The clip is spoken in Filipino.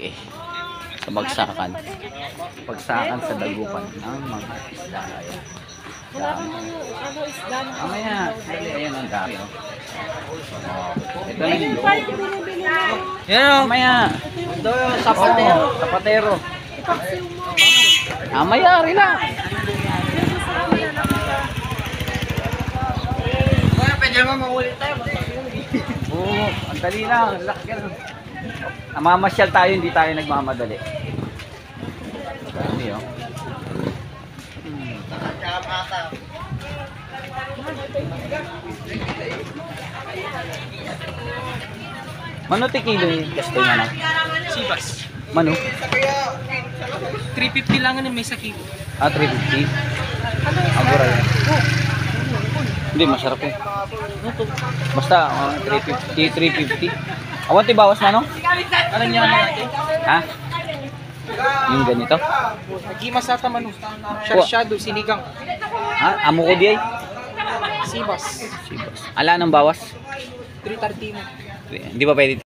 palengke. Sa bagsakan. Bagsakan sa dagupan ng mga isda. Ayan. Wala kang ano isda na. Mamaya. Ayan ang dami. Oh. Ito na Ayun yung pa yung binibili mo. yan o. Mamaya. Ito yung Sapatero. Sapatero. ipaksiw mo. Mamaya. Relax. Yung sa amin na nakita. Pwede naman maulit tayo. Oo. Ang dali lang. Relax ka lang. Namamasyal tayo. Hindi tayo nagmamadali. Dami o. Mano ti kilo yung kastoy na? Sibas. Mano? 350 lang ano may sakit. 350. Agora yan. Hindi, masarap eh. Basta, 350. Awan ti bawas na no? Alam niya natin. Ha? Yung ganito? Nagimas sa tamano. Shadow, sinigang. Ha? Amo ko di ay? Sibas. Ala ng bawas? 330 mo. Hindi pa pwede